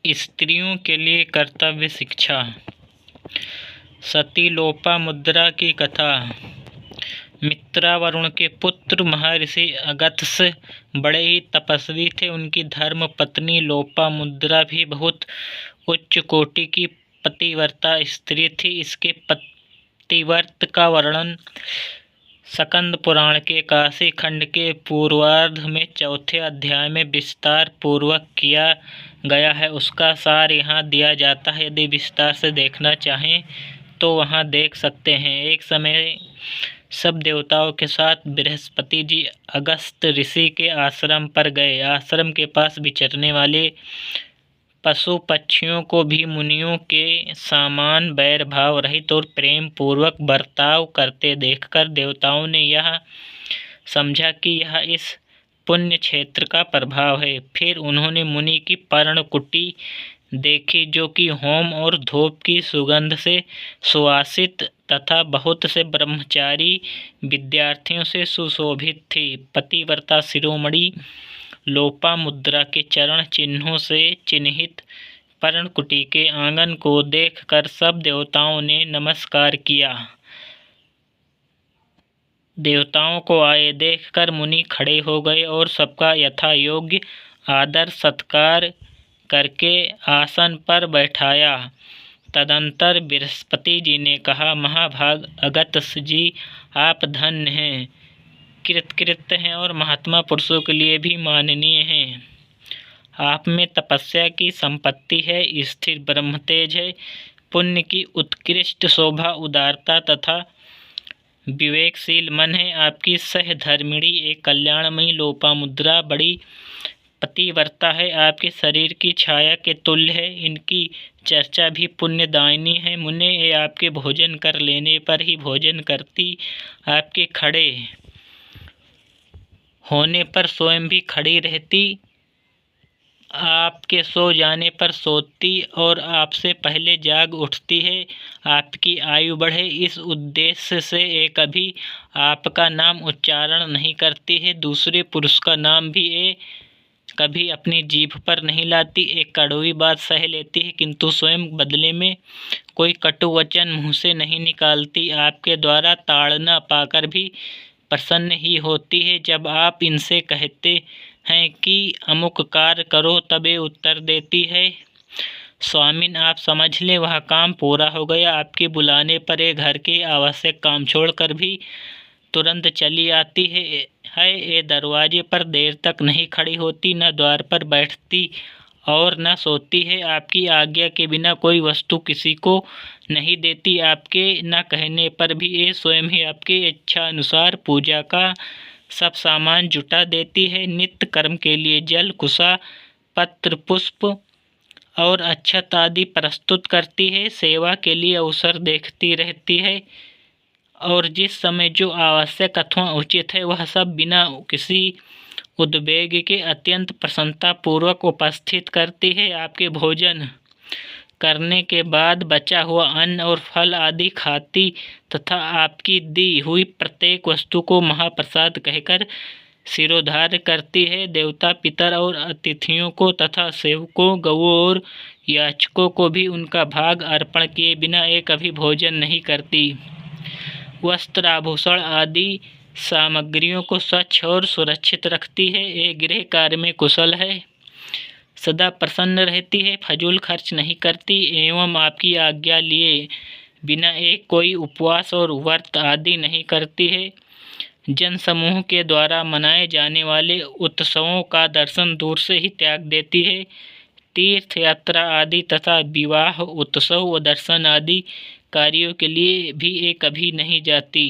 स्त्रियों के लिए कर्तव्य शिक्षा। सती लोपामुद्रा की कथा। मित्रा वरुण के पुत्र महर्षि अगस्त्य बड़े ही तपस्वी थे। उनकी धर्म पत्नी लोपामुद्रा भी बहुत उच्च कोटि की पतिव्रता स्त्री थी। इसके पतिव्रत का वर्णन स्कंद पुराण के काशी खंड के पूर्वार्ध में चौथे अध्याय में विस्तार पूर्वक किया गया है। उसका सार यहाँ दिया जाता है। यदि विस्तार से देखना चाहें तो वहाँ देख सकते हैं। एक समय सब देवताओं के साथ बृहस्पति जी अगस्त्य ऋषि के आश्रम पर गए। आश्रम के पास विचरने वाले पशु पक्षियों को भी मुनियों के समान बैर भाव रहित और प्रेम पूर्वक बर्ताव करते देखकर देवताओं ने यह समझा कि यह इस पुण्य क्षेत्र का प्रभाव है। फिर उन्होंने मुनि की पर्णकुटी देखी, जो कि होम और धूप की सुगंध से सुवासित तथा बहुत से ब्रह्मचारी विद्यार्थियों से सुशोभित थी। पतिव्रता शिरोमणि लोपामुद्रा के चरण चिन्हों से चिन्हित पर्णकुटी के आंगन को देखकर सब देवताओं ने नमस्कार किया। देवताओं को आए देखकर मुनि खड़े हो गए और सबका यथा योग्य आदर सत्कार करके आसन पर बैठाया। तदंतर बृहस्पति जी ने कहा, महाभाग अगस्त्य जी, आप धन्य हैं, कृतकृत्य हैं और महात्मा पुरुषों के लिए भी माननीय हैं। आप में तपस्या की संपत्ति है, स्थिर ब्रह्म तेज है, पुण्य की उत्कृष्ट शोभा, उदारता तथा विवेकशील मन है। आपकी सहधर्मिणी एक कल्याणमयी लोपामुद्रा बड़ी पतिव्रता है, आपके शरीर की छाया के तुल्य है। इनकी चर्चा भी पुण्यदायिनी है। मुने ये आपके भोजन कर लेने पर ही भोजन करती, आपके खड़े होने पर स्वयं भी खड़ी रहती, आपके सो जाने पर सोती और आपसे पहले जाग उठती है। आपकी आयु बढ़े इस उद्देश्य से ये कभी आपका नाम उच्चारण नहीं करती है। दूसरे पुरुष का नाम भी ये कभी अपनी जीभ पर नहीं लाती। एक कड़वी बात सह लेती है, किंतु स्वयं बदले में कोई कटु वचन मुँह से नहीं निकालती। आपके द्वारा ताड़ना पाकर भी प्रसन्न ही होती है। जब आप इनसे कहते हैं कि अमुक कार्य करो, तबे उत्तर देती है, स्वामिन आप समझ लें वह काम पूरा हो गया। आपके बुलाने पर ये घर के आवश्यक काम छोड़कर भी तुरंत चली आती है। ये दरवाजे पर देर तक नहीं खड़ी होती, न द्वार पर बैठती और न सोती है। आपकी आज्ञा के बिना कोई वस्तु किसी को नहीं देती। आपके न कहने पर भी ये स्वयं ही आपके इच्छा अनुसार पूजा का सब सामान जुटा देती है। नित्य कर्म के लिए जल, कुशा, पत्र, पुष्प और अक्षत आदि प्रस्तुत करती है। सेवा के लिए अवसर देखती रहती है और जिस समय जो आवश्यक अथवा उचित है वह सब बिना किसी उद्वेग के अत्यंत प्रसन्नता पूर्वक उपस्थित करती है। आपके भोजन करने के बाद बचा हुआ अन्न और फल आदि खाती तथा आपकी दी हुई प्रत्येक वस्तु को महाप्रसाद कहकर सिरोधार्य करती है। देवता, पितर और अतिथियों को तथा सेवकों, गौओं और याचकों को भी उनका भाग अर्पण किए बिना ये कभी भोजन नहीं करती। वस्त्र, आभूषण आदि सामग्रियों को स्वच्छ और सुरक्षित रखती है। ये गृह कार्य में कुशल है, सदा प्रसन्न रहती है, फजूल खर्च नहीं करती एवं आपकी आज्ञा लिए बिना एक कोई उपवास और व्रत आदि नहीं करती है। जन समूह के द्वारा मनाए जाने वाले उत्सवों का दर्शन दूर से ही त्याग देती है। तीर्थ यात्रा आदि तथा विवाह उत्सव व दर्शन आदि कार्यों के लिए भी ये कभी नहीं जाती।